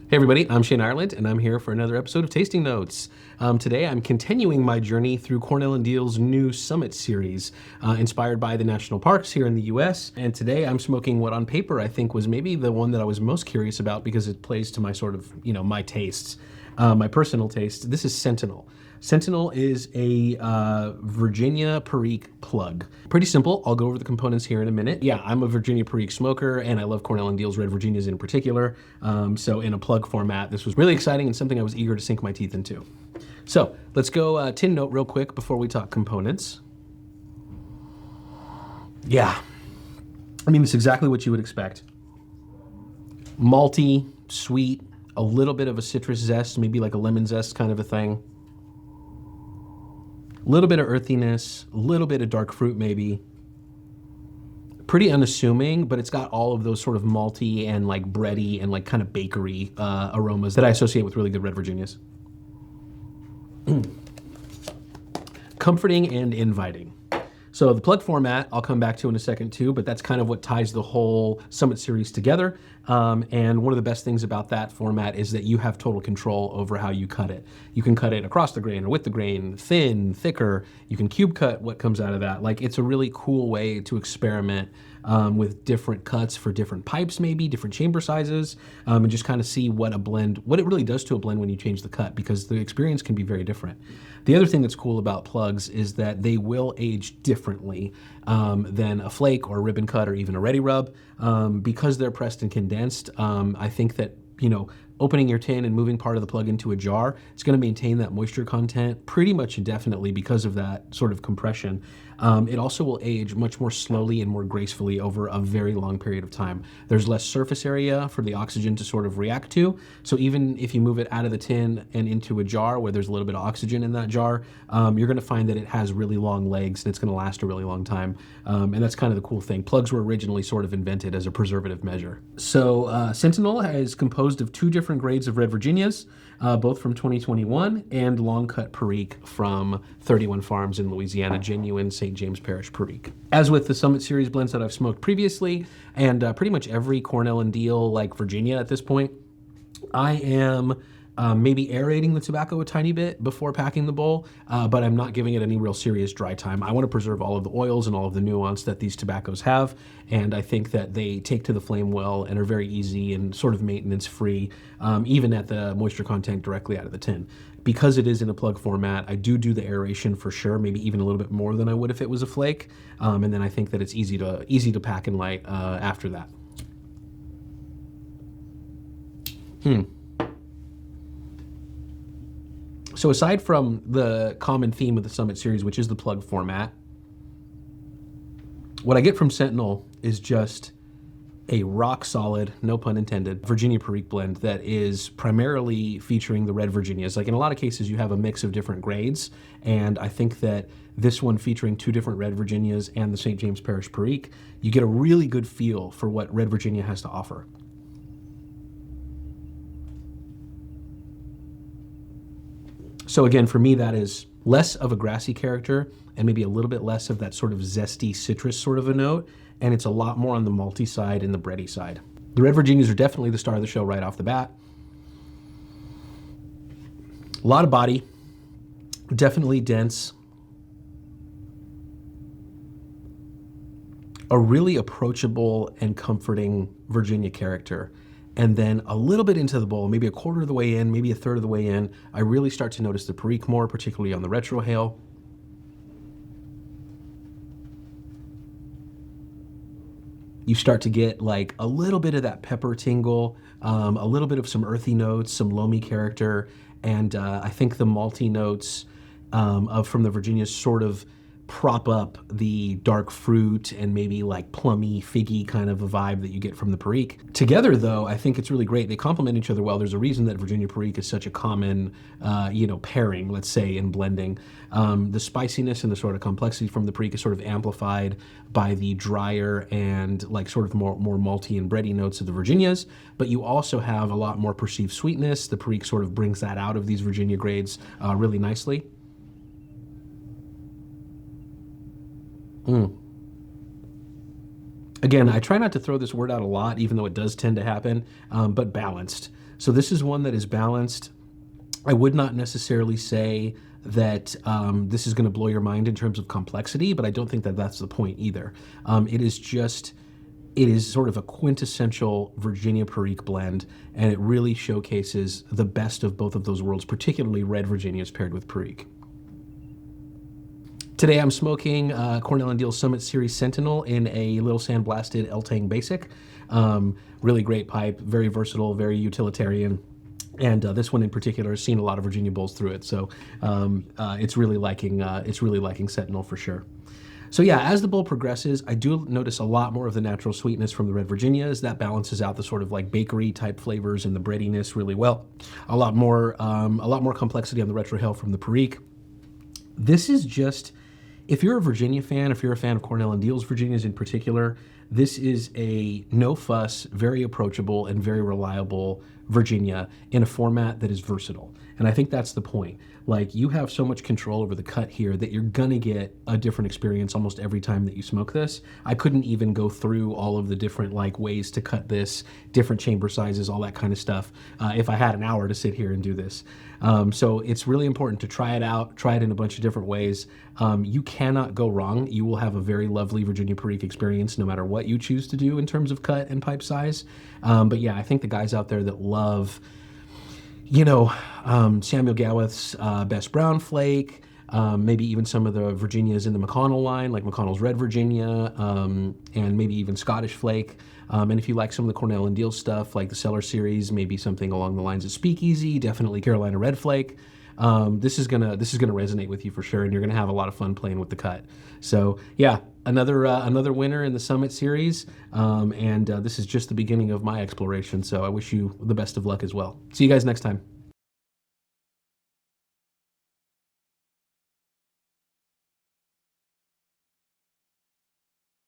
Hey everybody, I'm Shane Ireland, and I'm here for another episode of Tasting Notes. Today I'm continuing my journey through Cornell Diehl's new Summit series, inspired by the national parks here in the US. And today I'm smoking what on paper I think was maybe the one that I was most curious about because it plays to my sort of, my tastes, my personal taste. This is Sentinel. Sentinel is a Virginia Perique plug. Pretty simple. I'll go over the components here in a minute. Yeah, I'm a Virginia Perique smoker, and I love Cornell Diehl's Red Virginias in particular. So in a plug format, this was really exciting and something I was eager to sink my teeth into. So let's go tin note real quick before we talk components. Yeah, I mean, it's exactly what you would expect. Malty, sweet, a little bit of a citrus zest, maybe like a lemon zest kind of a thing. A little bit of earthiness, a little bit of dark fruit maybe. Pretty unassuming, but it's got all of those sort of malty and like bready and like kind of bakery aromas that I associate with really good Red Virginias. Comforting and inviting. So the plug format, I'll come back to in a second too, but that's kind of what ties the whole Summit series together. And one of the best things about that format is that you have total control over how you cut it. You can cut it across the grain or with the grain, thin, thicker. You can cube cut what comes out of that. Like, it's a really cool way to experiment with different cuts for different pipes, maybe different chamber sizes, and just kind of see what it really does to a blend when you change the cut, because the experience can be very different. The other thing that's cool about plugs is that they will age differently than a flake or a ribbon cut or even a ready rub. Because they're pressed and condensed, I think that, opening your tin and moving part of the plug into a jar, it's going to maintain that moisture content pretty much indefinitely because of that sort of compression. It also will age much more slowly and more gracefully over a very long period of time. There's less surface area for the oxygen to sort of react to. So even if you move it out of the tin and into a jar where there's a little bit of oxygen in that jar, you're going to find that it has really long legs and it's going to last a really long time. And that's kind of the cool thing. Plugs were originally sort of invented as a preservative measure. So Sentinel is composed of two different grades of Red Virginias, both from 2021, and long cut Perique from 31 Farms in Louisiana, genuine St. James Parish Perique. As with the Summit series blends that I've smoked previously, and pretty much every Cornell and Diehl like Virginia at this point, I am maybe aerating the tobacco a tiny bit before packing the bowl, but I'm not giving it any real serious dry time. I want to preserve all of the oils and all of the nuance that these tobaccos have, and I think that they take to the flame well and are very easy and sort of maintenance free, even at the moisture content directly out of the tin. Because it is in a plug format, I do the aeration for sure, maybe even a little bit more than I would if it was a flake, and then I think that it's easy to pack and light after that. So aside from the common theme of the Summit series, which is the plug format, what I get from Sentinel is just a rock solid, no pun intended, Virginia Perique blend that is primarily featuring the Red Virginias. Like, in a lot of cases, you have a mix of different grades, and I think that this one featuring two different Red Virginias and the St. James Parish Perique, you get a really good feel for what Red Virginia has to offer. So again, for me, that is less of a grassy character and maybe a little bit less of that sort of zesty citrus sort of a note, and it's a lot more on the malty side and the bready side. The Red Virginias are definitely the star of the show right off the bat. A lot of body, definitely dense. A really approachable and comforting Virginia character. And then a little bit into the bowl, maybe a quarter of the way in, maybe a third of the way in, I really start to notice the Perique more, particularly on the retrohale. You start to get like a little bit of that pepper tingle, a little bit of some earthy notes, some loamy character, and I think the malty notes from the Virginias sort of prop up the dark fruit and maybe like plummy, figgy kind of a vibe that you get from the Perique. Together though, I think it's really great. They complement each other well. There's a reason that Virginia Perique is such a common, pairing, let's say, in blending. The spiciness and the sort of complexity from the Perique is sort of amplified by the drier and like sort of more malty and bready notes of the Virginias, but you also have a lot more perceived sweetness. The Perique sort of brings that out of these Virginia grades really nicely. Again, I try not to throw this word out a lot, even though it does tend to happen, but balanced. So this is one that is balanced. I would not necessarily say that this is going to blow your mind in terms of complexity, but I don't think that that's the point either. It is sort of a quintessential Virginia Perique blend, and it really showcases the best of both of those worlds, particularly red Virginias paired with Perique. Today I'm smoking Cornell Diehl Summit Series Sentinel in a little sandblasted Eltang Basic. Really great pipe, very versatile, very utilitarian. And this one in particular has seen a lot of Virginia bulls through it, so it's really liking Sentinel for sure. So yeah, as the bowl progresses, I do notice a lot more of the natural sweetness from the red Virginias. That balances out the sort of like bakery type flavors and the breadiness really well. A lot more complexity on the retrohale from the Perique. This is just, if you're a Virginia fan, if you're a fan of Cornell and Diehl's Virginias in particular, this is a no fuss, very approachable and very reliable Virginia in a format that is versatile. And I think that's the point. Like, you have so much control over the cut here that you're gonna get a different experience almost every time that you smoke this. I couldn't even go through all of the different like ways to cut this, different chamber sizes, all that kind of stuff, if I had an hour to sit here and do this. So it's really important to try it out, try it in a bunch of different ways. You cannot go wrong. You will have a very lovely Virginia Perique experience no matter what you choose to do in terms of cut and pipe size. But yeah, I think the guys out there that love, you know, Samuel Gawith's Best Brown Flake, maybe even some of the Virginias in the McConnell line, like McConnell's Red Virginia, and maybe even Scottish Flake. And if you like some of the Cornell and Diehl stuff, like the Cellar series, maybe something along the lines of Speakeasy, definitely Carolina Red Flake. This is gonna resonate with you for sure, and you're gonna have a lot of fun playing with the cut. So yeah, another winner in the Summit series, and this is just the beginning of my exploration. So I wish you the best of luck as well. See you guys next time.